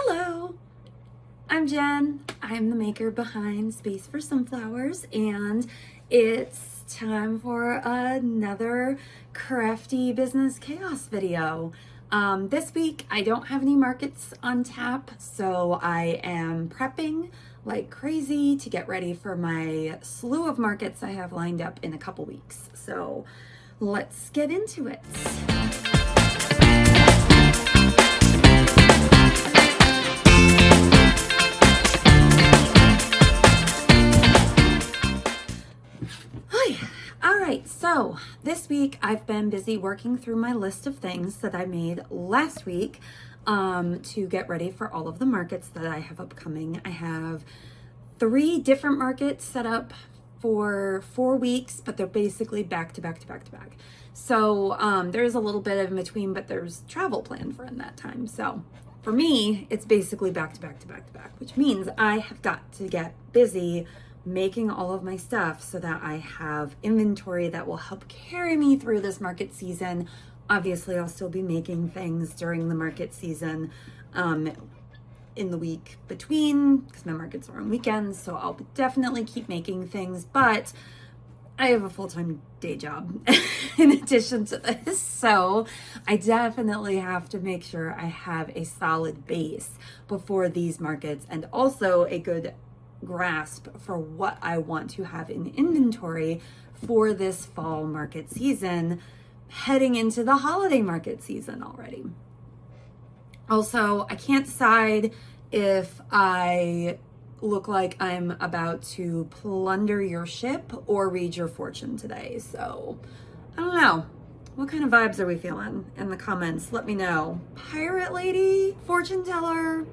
Hello, I'm Jen. I'm the maker behind Space for Sunflowers, and it's time for another crafty business chaos video. This week I don't have any markets on tap, so I am prepping like crazy to get ready for my slew of markets I have lined up in a couple weeks. So let's get into it. All right, so this week I've been busy working through my list of things that I made last week to get ready for all of the markets that I have upcoming. I have 3 different markets set up for 4 weeks, but they're basically back to back to back to back. So there's a little bit of in between, but there's travel planned for in that time. So for me, it's basically back to back to back to back, which means I have got to get busy making all of my stuff so that I have inventory that will help carry me through this market season. Obviously, I'll still be making things during the market season in the week between, because my markets are on weekends, so I'll definitely keep making things, but I have a full-time day job in addition to this, so I definitely have to make sure I have a solid base before these markets and also a good grasp for what I want to have in inventory for this fall market season, heading into the holiday market season already. Also, I can't decide if I look like I'm about to plunder your ship or read your fortune today. So I don't know. What kind of vibes are we feeling in the comments? Let me know. Pirate lady, fortune teller.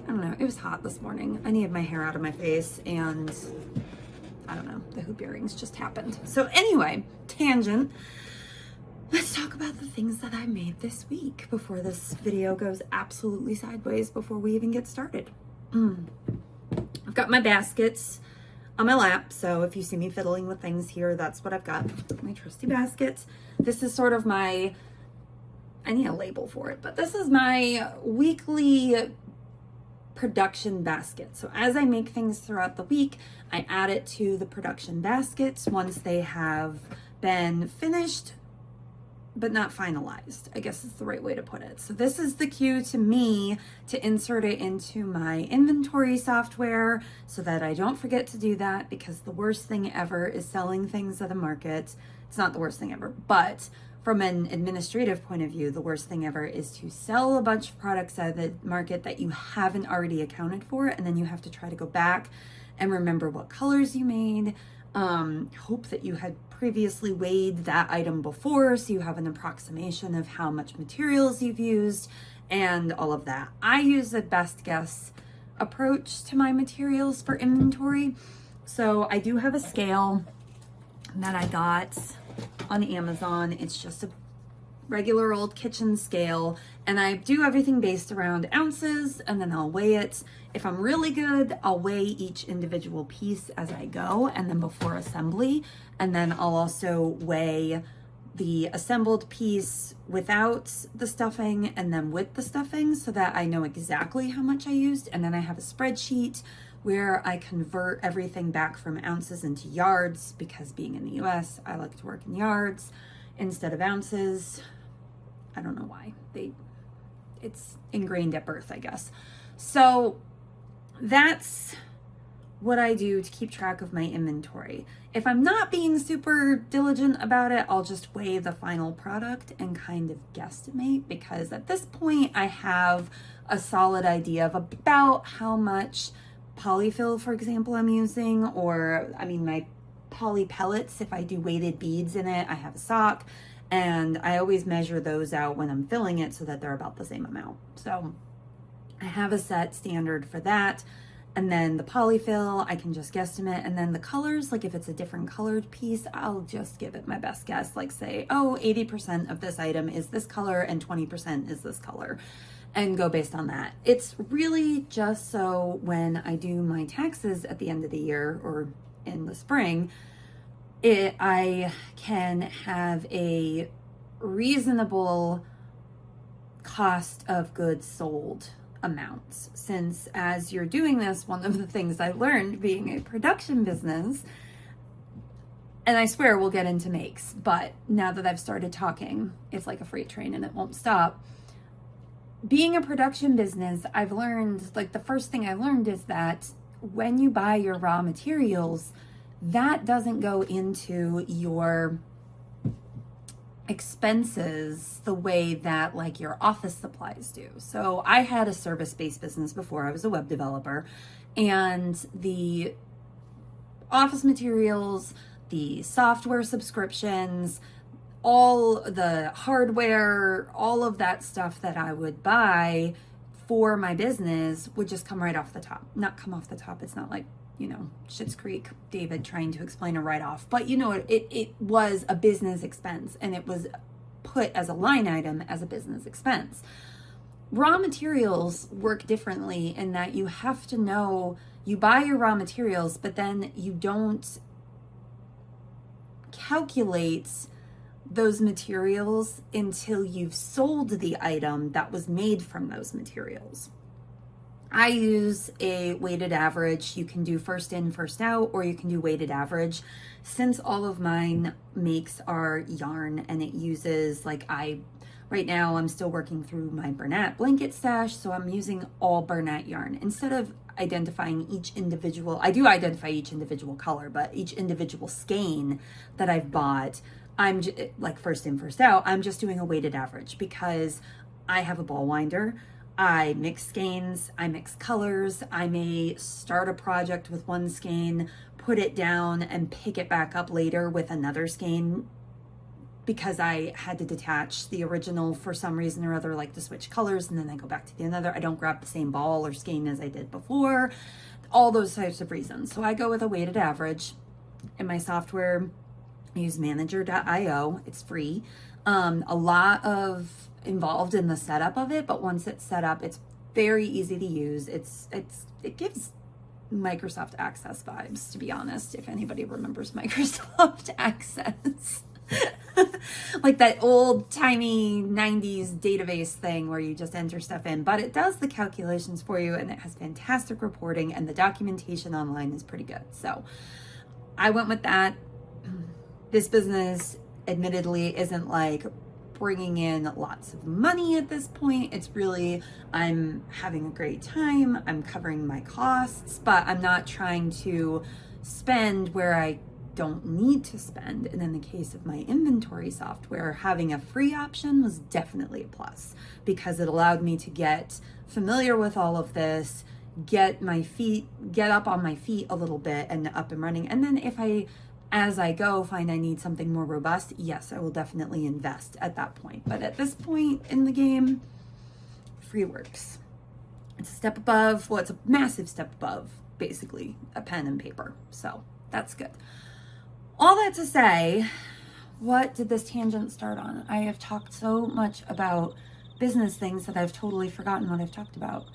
I don't know, it was hot this morning. I needed my hair out of my face and I don't know, the hoop earrings just happened. So anyway, tangent. Let's talk about the things that I made this week before this video goes absolutely sideways before we even get started. I've got my baskets on my lap, so if you see me fiddling with things here, that's what I've got. My trusty baskets. This is sort of my, I need a label for it, but this is my weekly production basket. So as I make things throughout the week, I add it to the production baskets once they have been finished, but not finalized, I guess is the right way to put it. So this is the cue to me to insert it into my inventory software so that I don't forget to do that, because the worst thing ever is selling things at a market. It's not the worst thing ever, but from an administrative point of view, the worst thing ever is to sell a bunch of products at the market that you haven't already accounted for, and then you have to try to go back and remember what colors you made, hope that you had previously weighed that item before so you have an approximation of how much materials you've used and all of that. I use a best guess approach to my materials for inventory. So I do have a scale that I got on Amazon. It's just a regular old kitchen scale, and I do everything based around ounces, and then I'll weigh it. If I'm really good, I'll weigh each individual piece as I go, and then before assembly, and then I'll also weigh the assembled piece without the stuffing and then with the stuffing, so that I know exactly how much I used. And then I have a spreadsheet where I convert everything back from ounces into yards, because being in the US, I like to work in yards instead of ounces. I don't know why. It's ingrained at birth, I guess. So that's what I do to keep track of my inventory. If I'm not being super diligent about it, I'll just weigh the final product and kind of guesstimate, because at this point I have a solid idea of about how much polyfill, for example, I'm using, or I mean my poly pellets. If I do weighted beads in it, I have a sock, and I always measure those out when I'm filling it so that they're about the same amount. So I have a set standard for that. And then the polyfill, I can just guesstimate. And then the colors, like if it's a different colored piece, I'll just give it my best guess, like say, oh, 80% of this item is this color and 20% is this color, and go based on that. It's really just so when I do my taxes at the end of the year or in the spring, I can have a reasonable cost of goods sold amounts. Since as you're doing this, one of the things I learned being a production business, and I swear we'll get into makes, but now that I've started talking, it's like a freight train and it won't stop. Being a production business, I've learned, like the first thing I learned is that when you buy your raw materials, that doesn't go into your expenses the way that like your office supplies do. So I had a service-based business before. I was a web developer, and the office materials, the software subscriptions, all the hardware, all of that stuff that I would buy for my business would just come right off the top. Not come off the top. It's not like, Schitt's Creek, David trying to explain a write-off. But, it was a business expense, and it was put as a line item as a business expense. Raw materials work differently in that you have to know, you buy your raw materials, but then you don't calculate those materials until you've sold the item that was made from those materials. I use a weighted average. You can do first in, first out, or you can do weighted average. Since all of mine makes are yarn, and it uses right now I'm still working through my Bernat blanket stash, so I'm using all Bernat yarn. Instead of identifying each individual, I do identify each individual color, but each individual skein that I've bought, I'm like first in, first out, I'm just doing a weighted average because I have a ball winder. I mix skeins, I mix colors. I may start a project with one skein, put it down, and pick it back up later with another skein because I had to detach the original for some reason or other, like to switch colors, and then I go back to the another. I don't grab the same ball or skein as I did before. All those types of reasons. So I go with a weighted average. In my software, I use manager.io. It's free. A lot of involved in the setup of it, but once it's set up, it's very easy to use. It gives Microsoft Access vibes, to be honest, if anybody remembers Microsoft Access. Like that old timey 90s database thing where you just enter stuff in, but it does the calculations for you, and it has fantastic reporting, and the documentation online is pretty good. So I went with that. This business admittedly isn't like bringing in lots of money at this point. It's really, I'm having a great time. I'm covering my costs, but I'm not trying to spend where I don't need to spend. And in the case of my inventory software, having a free option was definitely a plus because it allowed me to get familiar with all of this, get up on my feet a little bit and up and running. And then if as I go, find I need something more robust, yes, I will definitely invest at that point. But at this point in the game, free works. It's a step above, well, it's a massive step above, basically, a pen and paper. So that's good. All that to say, what did this tangent start on? I have talked so much about business things that I've totally forgotten what I've talked about.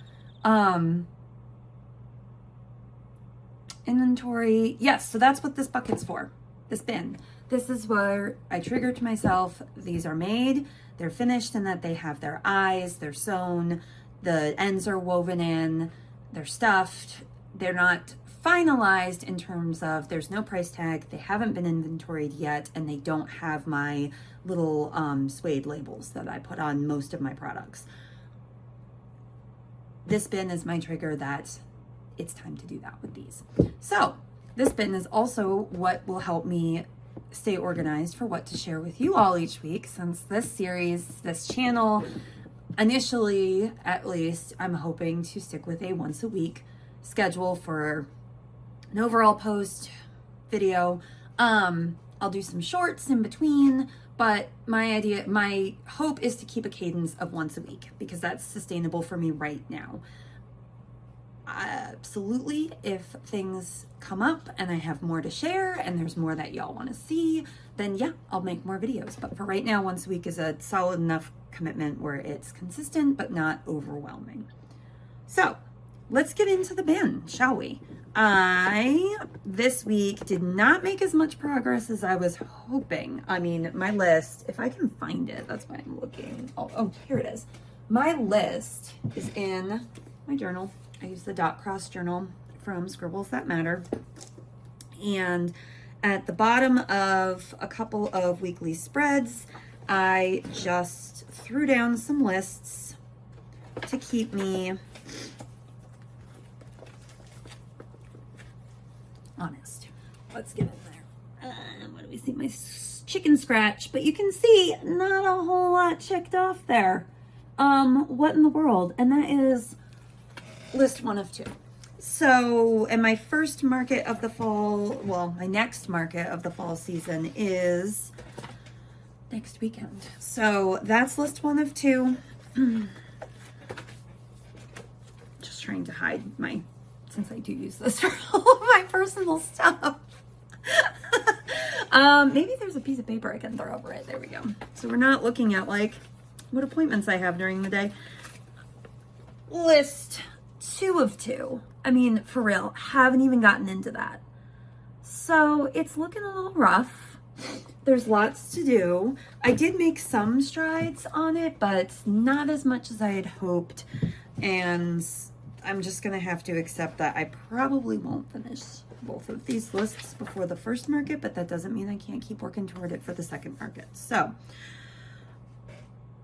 Inventory. Yes, so that's what this bucket's for. This bin. This is where I triggered to myself, these are made, they're finished, and that they have their eyes, they're sewn, the ends are woven in, they're stuffed, they're not finalized in terms of there's no price tag, they haven't been inventoried yet, and they don't have my little suede labels that I put on most of my products. This bin is my trigger that it's time to do that with these. So this bin is also what will help me stay organized for what to share with you all each week, since this series, this channel, initially at least, I'm hoping to stick with a once a week schedule for an overall post video. I'll do some shorts in between, but my hope is to keep a cadence of once a week because that's sustainable for me right now. Absolutely, if things come up and I have more to share and there's more that y'all want to see, then yeah, I'll make more videos. But for right now, once a week is a solid enough commitment where it's consistent but not overwhelming. So let's get into the bin, shall we? This week did not make as much progress as I was hoping. I mean, my list, if I can find it, that's why I'm looking. Oh, here it is. My list is in my journal. I use the dot cross journal from Scribbles That Matter. And at the bottom of a couple of weekly spreads, I just threw down some lists to keep me honest. Let's get in there. What do we see? My chicken scratch, but you can see not a whole lot checked off there. What in the world? And that is list 1 of 2. So, and my first market of the fall, well, my next market of the fall season is next weekend. So that's list 1 of 2. Just trying to hide since I do use this for all of my personal stuff. Maybe there's a piece of paper I can throw over it. There we go. So we're not looking at like what appointments I have during the day. List 2 of 2. I mean, for real, haven't even gotten into that. So it's looking a little rough. There's lots to do. I did make some strides on it, but not as much as I had hoped. And I'm just going to have to accept that I probably won't finish both of these lists before the first market, but that doesn't mean I can't keep working toward it for the second market. So,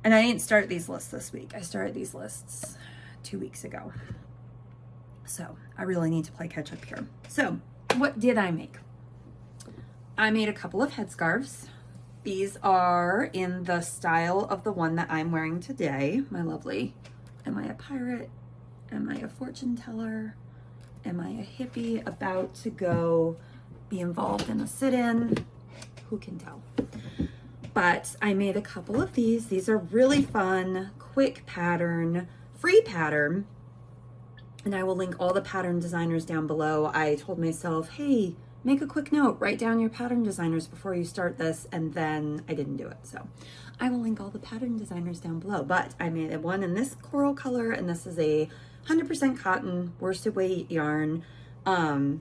and I didn't start these lists this week. I started these lists 2 weeks ago. So I really need to play catch up here. So what did I make? I made a couple of headscarves. These are in the style of the one that I'm wearing today. My lovely, am I a pirate? Am I a fortune teller? Am I a hippie about to go be involved in a sit-in? Who can tell? But I made a couple of these. These are really fun, quick pattern, free pattern. And I will link all the pattern designers down below. I told myself, hey, make a quick note, write down your pattern designers before you start this, and then I didn't do it. So I will link all the pattern designers down below. But I made one in this coral color, and this is a 100% cotton worsted weight yarn. Yeah,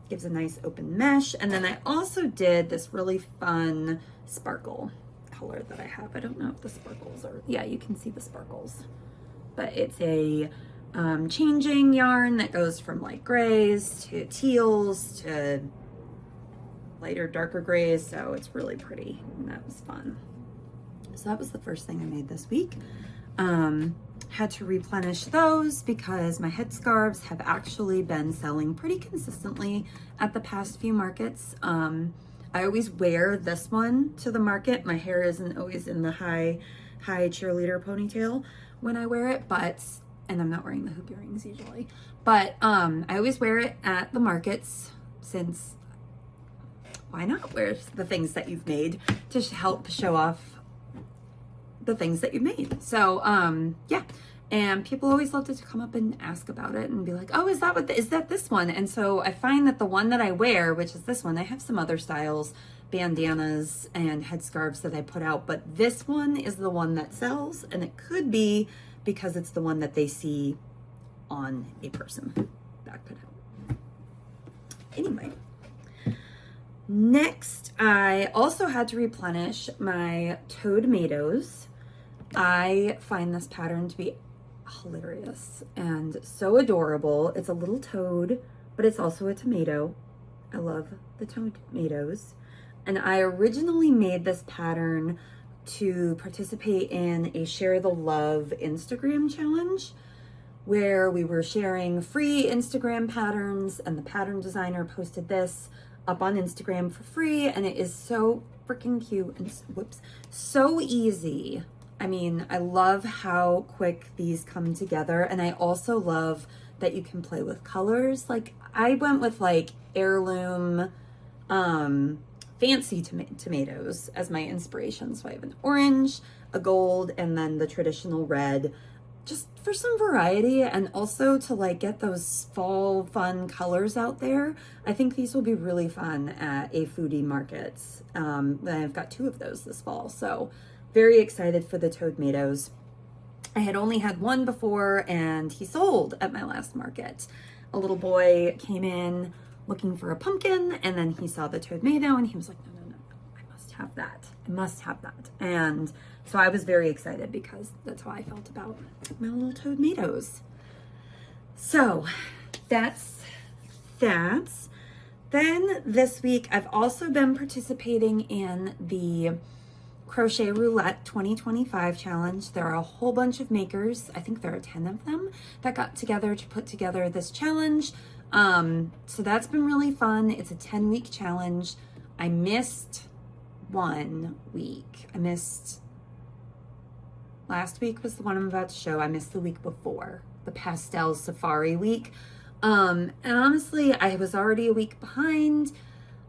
gives a nice open mesh. And then I also did this really fun sparkle color that I have. I don't know if the sparkles are, yeah, you can see the sparkles, but it's a changing yarn that goes from light grays to teals to lighter, darker grays. So it's really pretty, and that was fun. So that was the first thing I made this week. Had to replenish those because my headscarves have actually been selling pretty consistently at the past few markets. I always wear this one to the market. My hair isn't always in the high cheerleader ponytail when I wear it, and I'm not wearing the hoop earrings usually, but I always wear it at the markets, since why not wear the things that you've made to help show off the things that you've made. So yeah, and people always loved to come up and ask about it and be like, oh, is that this one? And so I find that the one that I wear, which is this one, I have some other styles, bandanas and headscarves that I put out, but this one is the one that sells, and it could be because it's the one that they see on a person. That could help. Anyway, next I also had to replenish my toadmatos. I find this pattern to be hilarious and so adorable. It's a little toad, but it's also a tomato. I love the tomatos. And I originally made this pattern to participate in a Share the Love Instagram challenge, where we were sharing free Instagram patterns, and the pattern designer posted this up on Instagram for free, and it is so freaking cute and so easy. I mean, I love how quick these come together, and I also love that you can play with colors. Like, I went with like heirloom fancy tomatoes as my inspiration. So I have an orange, a gold, and then the traditional red, just for some variety, and also to like get those fall fun colors out there. I think these will be really fun at a foodie markets. I've got 2 of those this fall, so very excited for the toadmatos. I had only had one before, and he sold at my last market. A little boy came in looking for a pumpkin, and then he saw the toadmato, and he was like, no, I must have that. I must have that. And so I was very excited because that's how I felt about my little tomatoes. So that's that. Then this week, I've also been participating in the Crochet Roulette 2025 challenge. There are a whole bunch of makers, I think there are 10 of them, that got together to put together this challenge. So that's been really fun. It's a 10-week challenge. I missed 1 week. Last week was the one I'm about to show. I missed the week before, the Pastel Safari week. And honestly, I was already a week behind.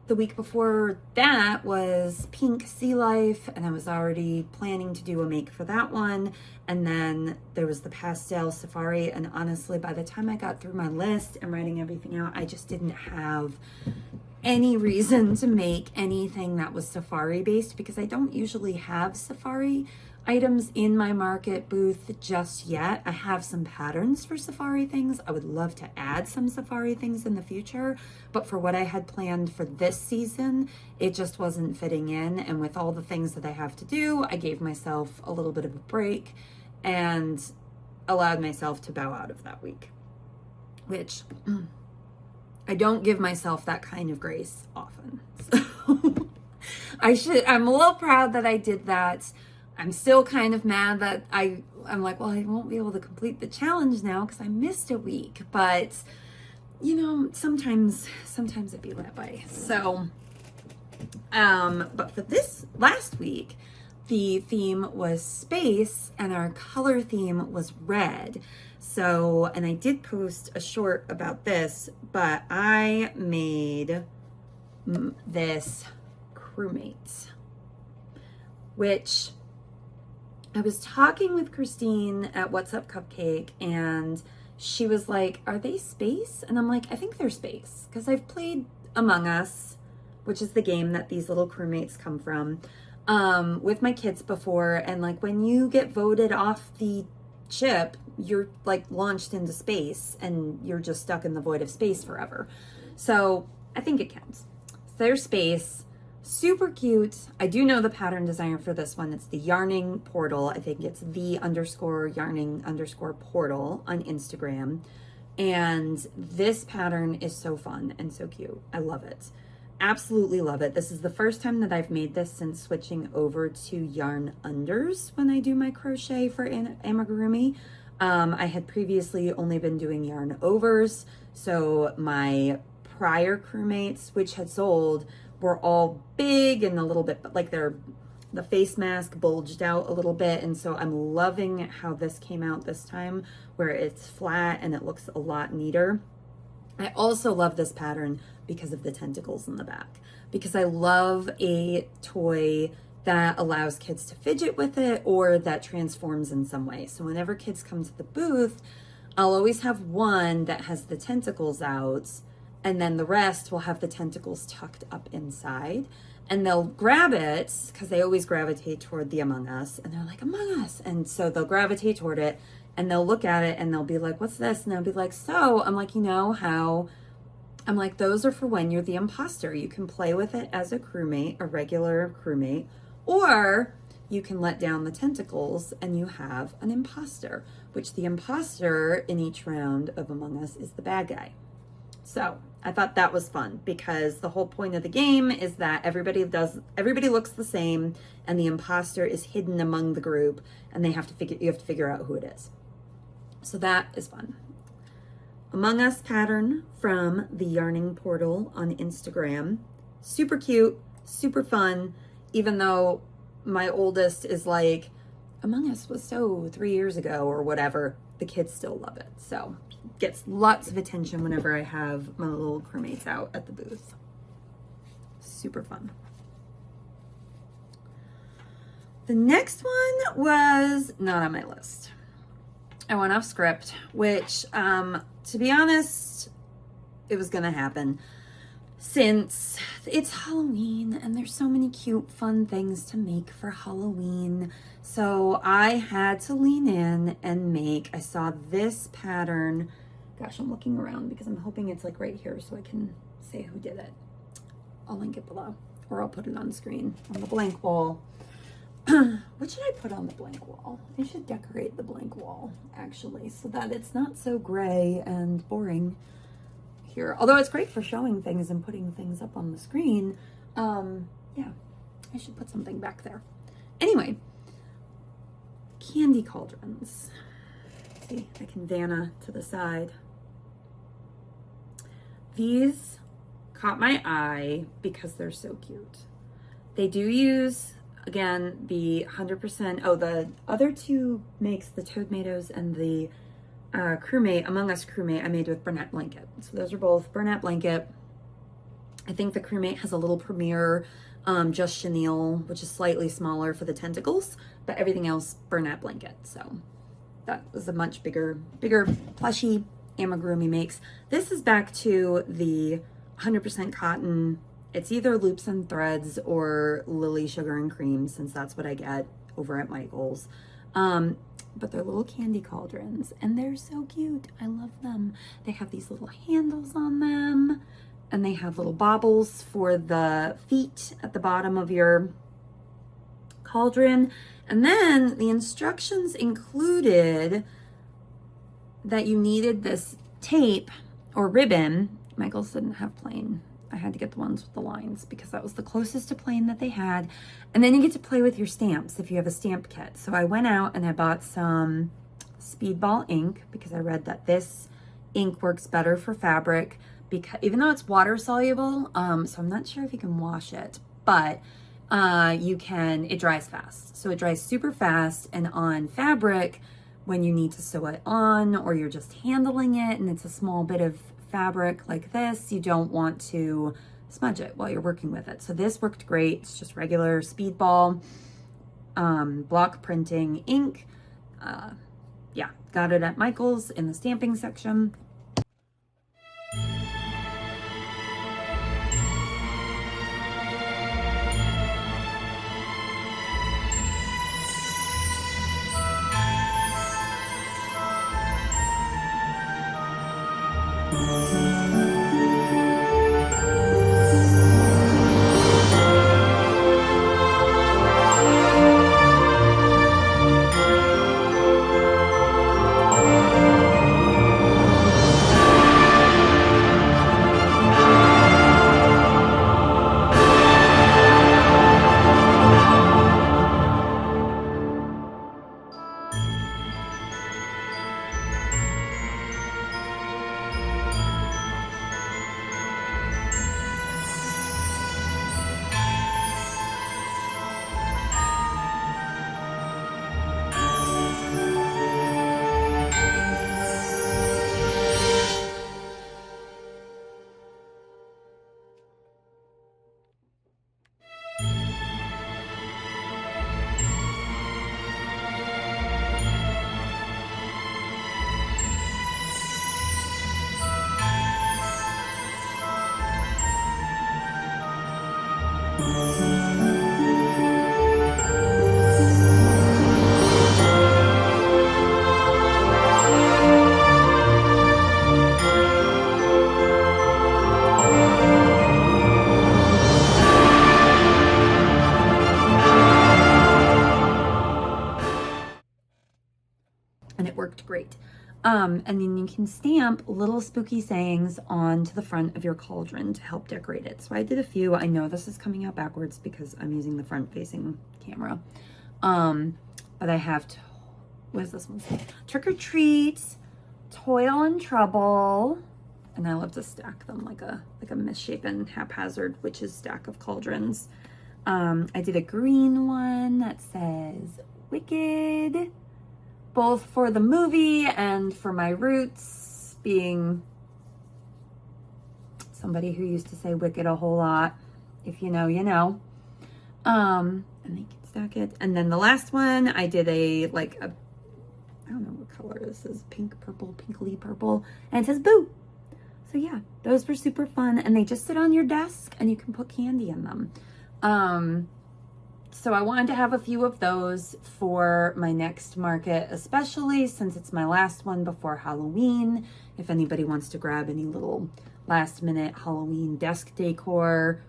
The week before that was Pink Sea Life, and I was already planning to do a make for that one. And then there was the Pastel Safari, and honestly, by the time I got through my list and writing everything out, I just didn't have any reason to make anything that was safari based, because I don't usually have safari items in my market booth just yet. I have some patterns for safari things. I would love to add some safari things in the future, but for what I had planned for this season, it just wasn't fitting in. And with all the things that I have to do, I gave myself a little bit of a break and allowed myself to bow out of that week, which I don't give myself that kind of grace often. So I'm a little proud that I did that. I'm still kind of mad that I'm like, well, I won't be able to complete the challenge now because I missed a week. But, you know, sometimes it be that way. So, but for this last week, the theme was space and our color theme was red. So, and I did post a short about this, but I made this crewmate, which I was talking with Christine at What's Up Cupcake, and she was like, are they space? And I'm like, I think they're space, because I've played Among Us, which is the game that these little crewmates come from, with my kids before. And like when you get voted off the ship, you're like launched into space and you're just stuck in the void of space forever. So I think it counts. So they're space. Super cute. I do know the pattern designer for this one. It's the Yarning Portal. I think it's the_yarning_portal on Instagram. And this pattern is so fun and so cute. I love it. Absolutely love it. This is the first time that I've made this since switching over to yarn unders when I do my crochet for amigurumi. I had previously only been doing yarn overs. So my prior crewmates, which had sold, were all big and a little bit, but like the face mask bulged out a little bit. And so I'm loving how this came out this time, where it's flat and it looks a lot neater. I also love this pattern because of the tentacles in the back, because I love a toy that allows kids to fidget with it or that transforms in some way. So whenever kids come to the booth, I'll always have one that has the tentacles out, and then the rest will have the tentacles tucked up inside, and they'll grab it because they always gravitate toward the Among Us, and they're like, Among Us. And so they'll gravitate toward it and they'll look at it and they'll be like, what's this? And I'll be like, so I'm like, you know how, I'm like, those are for when you're the imposter. You can play with it as a crewmate, a regular crewmate, or you can let down the tentacles and you have an imposter, which the imposter in each round of Among Us is the bad guy. So I thought that was fun because the whole point of the game is that everybody looks the same and the imposter is hidden among the group, and you have to figure out who it is. So that is fun. Among Us pattern from the Yarning Portal on Instagram. Super cute, super fun, even though my oldest is like, Among Us was so 3 years ago or whatever, the kids still love it. So gets lots of attention whenever I have my little crewmates out at the booth. Super fun. The next one was not on my list. I went off script, which, to be honest, it was going to happen since it's Halloween and there's so many cute, fun things to make for Halloween. So I had to lean in and I saw this pattern. Gosh, I'm looking around because I'm hoping it's like right here so I can say who did it. I'll link it below. or I'll put it on screen on the blank wall. What should I put on the blank wall? I should decorate the blank wall actually so that it's not so gray and boring here. Although it's great for showing things and putting things up on the screen. Yeah, I should put something back there. Anyway, candy cauldrons. See, I can Vanna to the side. These caught my eye because they're so cute. They do use, again, the 100%, oh, the other two makes, the Toadmatos and the crewmate, Among Us crewmate, I made with Burnett Blanket. So those are both Burnett Blanket. I think the crewmate has a little Premier, just chenille, which is slightly smaller for the tentacles, but everything else Burnett Blanket. So that was a much bigger plushy amigurumi makes. This is back to the 100% cotton. It's either loops and threads or lily sugar and cream, since that's what I get over at Michael's. But they're little candy cauldrons and they're so cute. I love them. They have these little handles on them and they have little baubles for the feet at the bottom of your cauldron. And then the instructions included that you needed this tape or ribbon. Michael's didn't have plain. I had to get the ones with the lines because that was the closest to plain that they had. And then you get to play with your stamps if you have a stamp kit. So I went out and I bought some Speedball ink because I read that this ink works better for fabric, because even though it's water soluble, so I'm not sure if you can wash it, but you can, it dries fast. So it dries super fast, and on fabric, when you need to sew it on or you're just handling it and it's a small bit of fabric like this, you don't want to smudge it while you're working with it. So this worked great. It's just regular Speedball block printing ink. Yeah, got it at Michael's in the stamping section. And it worked great. And then you can stamp little spooky sayings onto the front of your cauldron to help decorate it. So I did a few. I know this is coming out backwards because I'm using the front facing camera. But I have, what does this one say? Trick or treat, toil and trouble. And I love to stack them like a misshapen, haphazard witch's stack of cauldrons. I did a green one that says wicked, both for the movie and for my roots, being somebody who used to say wicked a whole lot. If you know, you know. And they can stack it. And then the last one, I did I don't know what color this is, pink, purple, pinkly purple, and it says boo. So yeah, those were super fun, and they just sit on your desk and you can put candy in them. So I wanted to have a few of those for my next market, especially since it's my last one before Halloween. If anybody wants to grab any little last minute Halloween desk decor,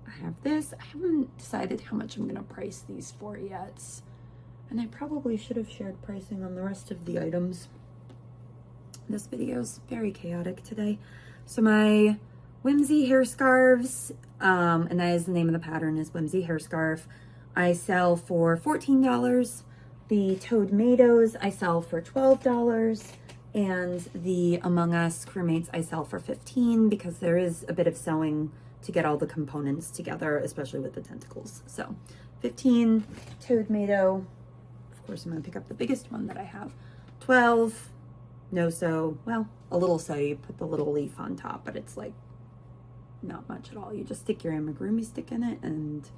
I have this. I haven't decided how much I'm gonna price these for yet. And I probably should have shared pricing on the rest of the items. This video's very chaotic today. So my Whimsy hair scarves, and that is the name of the pattern, is Whimsy hair scarf. I sell for $14. The Toadmatos I sell for $12. And the Among Us crewmates I sell for $15 because there is a bit of sewing to get all the components together, especially with the tentacles. So $15, Toadmato. Of course, I'm gonna pick up the biggest one that I have. $12, no sew. Well, a little sew, you put the little leaf on top, but it's like not much at all. You just stick your amigurumi stick in it and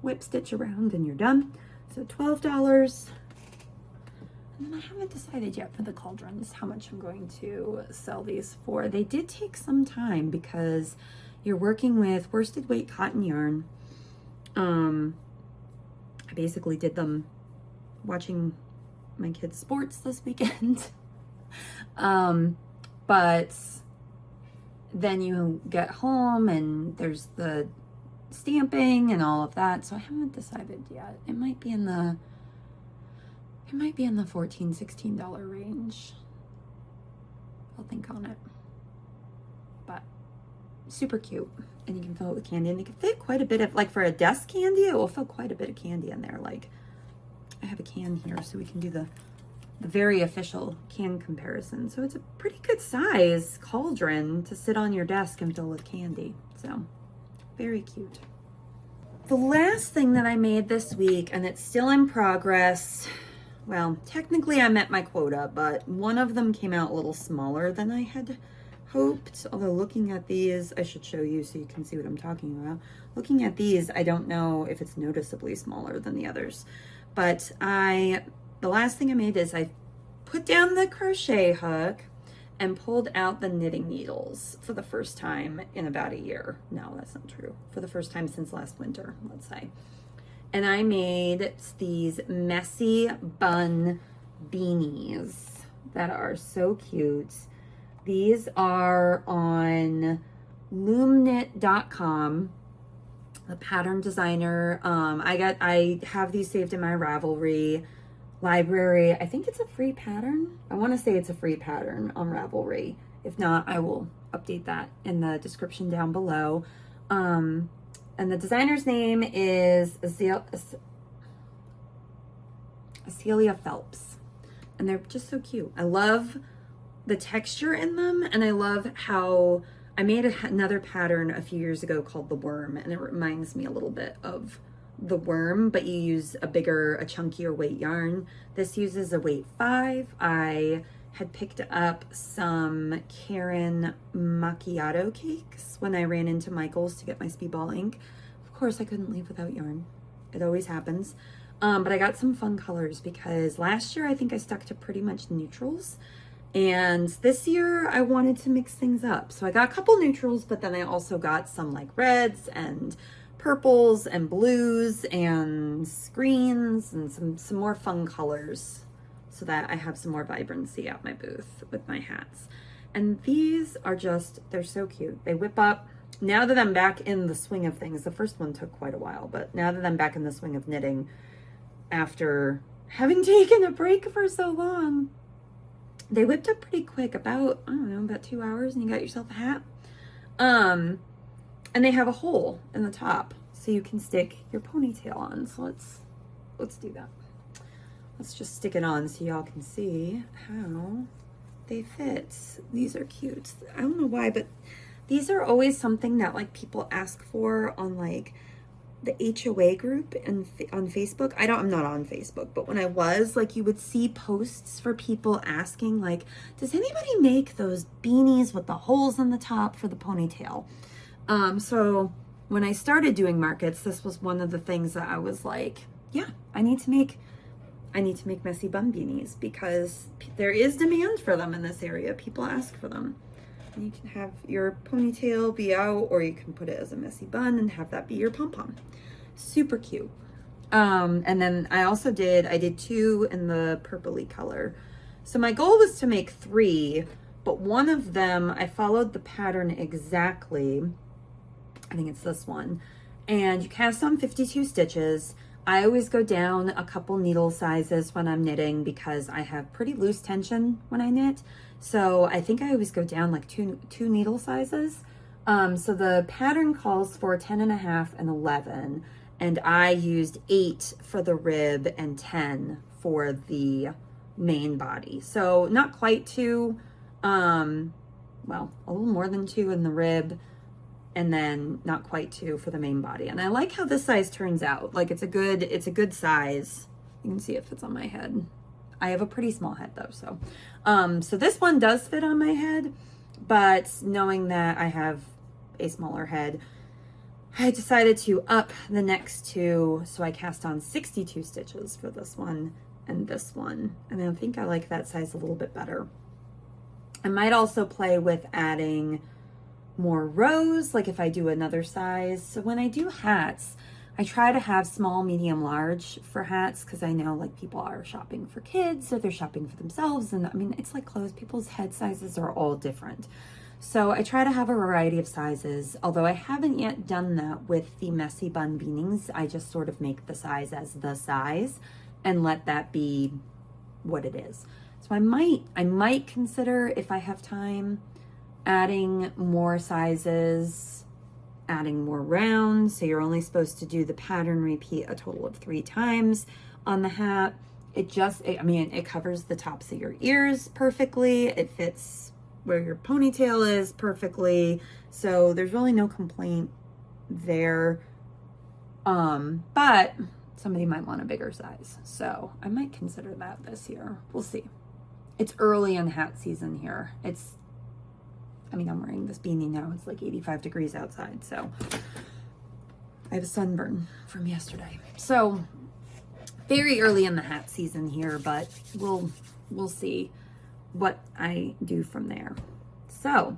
whip stitch around and you're done. So $12. And I haven't decided yet for the cauldrons how much I'm going to sell these for. They did take some time because you're working with worsted weight cotton yarn. I basically did them watching my kids' sports this weekend. But then you get home and there's the stamping and all of that. So I haven't decided yet. It might be in the $14, $16 range. I'll think on it. But super cute. And you can fill it with candy. And you can fit quite a bit of, like for a desk candy, it will fit quite a bit of candy in there. Like I have a can here so we can do the very official can comparison. So it's a pretty good size cauldron to sit on your desk and fill with candy. So very cute. The last thing that I made this week, and it's still in progress. Well, technically I met my quota, but one of them came out a little smaller than I had hoped. Although looking at these, I should show you so you can see what I'm talking about. Looking at these, I don't know if it's noticeably smaller than the others. But the last thing I made is I put down the crochet hook and pulled out the knitting needles for the first time in about a year. No, that's not true. For the first time since last winter, let's say. And I made these messy bun beanies that are so cute. These are on loomknit.com. The pattern designer. I have these saved in my Ravelry library. I think it's a free pattern. I want to say it's a free pattern on Ravelry. If not, I will update that in the description down below. And the designer's name is Celia Phelps. And they're just so cute. I love the texture in them, and I love how I made another pattern a few years ago called the worm, and it reminds me a little bit of the worm, but you use a chunkier weight yarn. This uses a weight 5. I had picked up some Karen macchiato cakes when I ran into Michael's to get my speedball ink. Of course, I couldn't leave without yarn. It always happens. But I got some fun colors because last year I think I stuck to pretty much neutrals. And this year I wanted to mix things up. So I got a couple neutrals, but then I also got some like reds and purples and blues and greens and some more fun colors so that I have some more vibrancy at my booth with my hats. And these are they're so cute. They whip up. Now that I'm back in the swing of things, the first one took quite a while, but now that I'm back in the swing of knitting after having taken a break for so long, they whipped up pretty quick, about 2 hours, and you got yourself a hat. And they have a hole in the top so you can stick your ponytail on. So let's do that. Let's just stick it on so y'all can see how they fit. These are cute. I don't know why, but these are always something that like people ask for on like the HOA group and on Facebook. I'm not on Facebook, but when I was, like, you would see posts for people asking like, does anybody make those beanies with the holes in the top for the ponytail? So when I started doing markets, this was one of the things that I was like, yeah, I need to make messy bun beanies because there is demand for them in this area. People ask for them. And you can have your ponytail be out, or you can put it as a messy bun and have that be your pom-pom. Super cute. And then I did 2 in the purpley color. So my goal was to make 3, but one of them, I followed the pattern exactly. I think it's this one. and you cast on 52 stitches. I always go down a couple needle sizes when I'm knitting because I have pretty loose tension when I knit. So I think I always go down like two needle sizes. So the pattern calls for 10.5 and 11, and I used 8 for the rib and 10 for the main body. So not quite 2, well, a little more than 2 in the rib, and then not quite 2 for the main body. And I like how this size turns out. Like it's a good size. You can see it fits on my head. I have a pretty small head though, so so this one does fit on my head, but knowing that I have a smaller head, I decided to up the next 2, so I cast on 62 stitches for this one and this one, and I think I like that size a little bit better. I might also play with adding more rows, like if I do another size. So when I do hats, I try to have small, medium, large for hats, because I know like people are shopping for kids or they're shopping for themselves, and I mean it's like clothes, people's head sizes are all different. So I try to have a variety of sizes, although I haven't yet done that with the messy bun beanies. I just sort of make the size as the size and let that be what it is. So I might consider, if I have time, adding more sizes, adding more rounds. So you're only supposed to do the pattern repeat a total of 3 times on the hat. I mean, it covers the tops of your ears perfectly. It fits where your ponytail is perfectly. So there's really no complaint there. But somebody might want a bigger size. So I might consider that this year. We'll see. It's early in hat season here. I'm wearing this beanie now. It's like 85 degrees outside. So I have a sunburn from yesterday. So very early in the hat season here, but we'll see what I do from there. So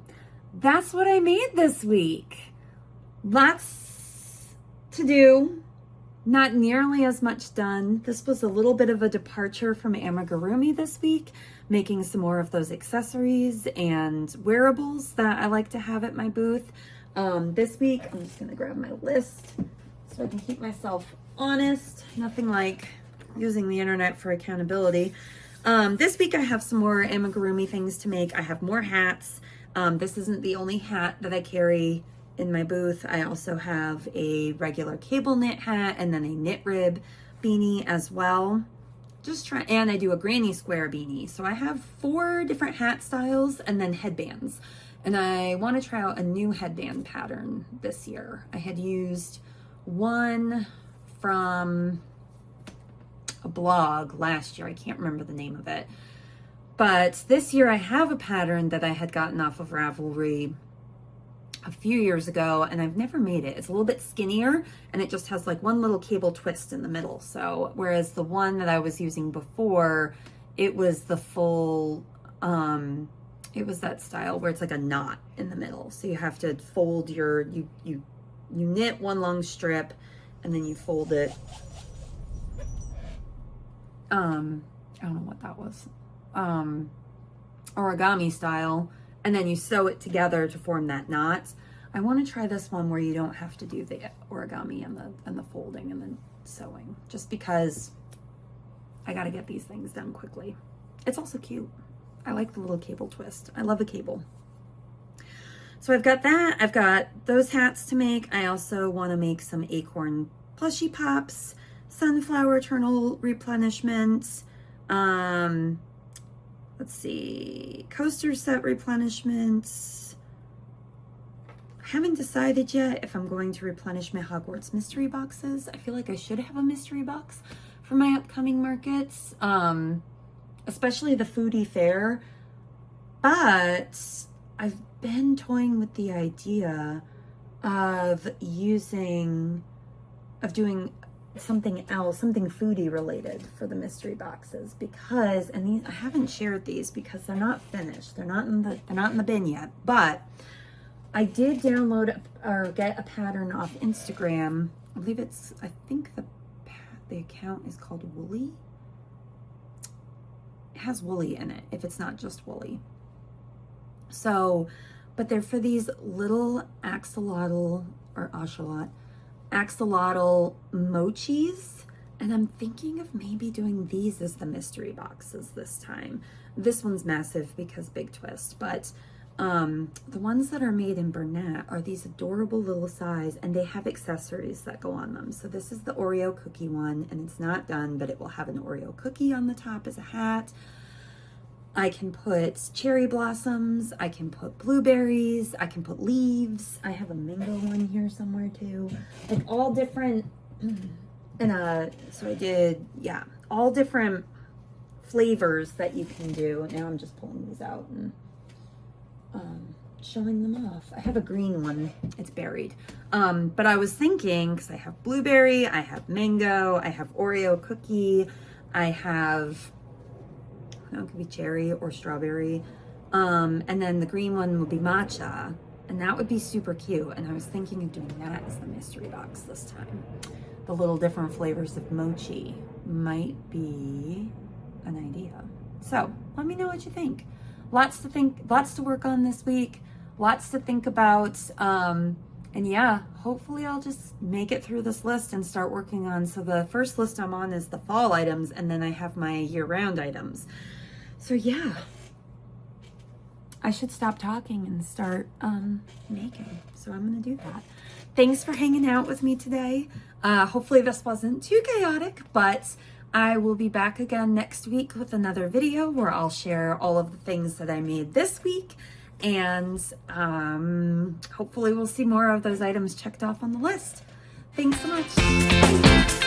that's what I made this week. Lots to do, not nearly as much done. This was a little bit of a departure from amigurumi this week, making some more of those accessories and wearables that I like to have at my booth. This week, I'm just gonna grab my list so I can keep myself honest. Nothing like using the internet for accountability. This week I have some more amigurumi things to make. I have more hats. This isn't the only hat that I carry in my booth. I also have a regular cable knit hat and then a knit rib beanie as well. And I do a granny square beanie. So I have 4 different hat styles and then headbands. And I want to try out a new headband pattern this year. I had used one from a blog last year. I can't remember the name of it. But this year I have a pattern that I had gotten off of Ravelry a few years ago, and I've never made it. It's a little bit skinnier, and it just has like one little cable twist in the middle. So whereas the one that I was using before, it was the full, it was that style where it's like a knot in the middle. So you have to fold you knit one long strip, and then you fold it. I don't know what that was. Origami style, and then you sew it together to form that knot. I want to try this one where you don't have to do the origami and the folding and then sewing, just because I got to get these things done quickly. It's also cute. I like the little cable twist. I love a cable. So I've got that. I've got those hats to make. I also want to make some acorn plushie pops, sunflower eternal replenishment. Let's see, coaster set replenishments. I haven't decided yet if I'm going to replenish my Hogwarts mystery boxes. I feel like I should have a mystery box for my upcoming markets, especially the foodie fair. But I've been toying with the idea of doing something else, something foodie related for the mystery boxes, because, and these, I haven't shared these because they're not finished. They're not in the bin yet, but I did download or get a pattern off Instagram. I believe I think the account is called Woolly. It has woolly in it, if it's not just woolly. So, but they're for these little axolotl or ocelot axolotl mochis, and I'm thinking of maybe doing these as the mystery boxes this time. This one's massive because big twist, but the ones that are made in Burnett are these adorable little size, and they have accessories that go on them. So this is the Oreo cookie one, and it's not done, but it will have an Oreo cookie on the top as a hat. I can put cherry blossoms, I can put blueberries, I can put leaves. I have a mango one here somewhere too. Like all different, and so I did, yeah, all different flavors that you can do. Now I'm just pulling these out and showing them off. I have a green one, it's buried. But I was thinking, because I have blueberry, I have mango, I have Oreo cookie, I have, it could be cherry or strawberry. And then the green one would be matcha, and that would be super cute. And I was thinking of doing that as the mystery box this time. The little different flavors of mochi might be an idea. So let me know what you think. Lots to work on this week, lots to think about. And yeah, hopefully I'll just make it through this list and start working on. So the first list I'm on is the fall items, and then I have my year-round items. So yeah, I should stop talking and start making. So I'm gonna do that. Thanks for hanging out with me today. Hopefully this wasn't too chaotic, but I will be back again next week with another video where I'll share all of the things that I made this week, and hopefully we'll see more of those items checked off on the list. Thanks so much.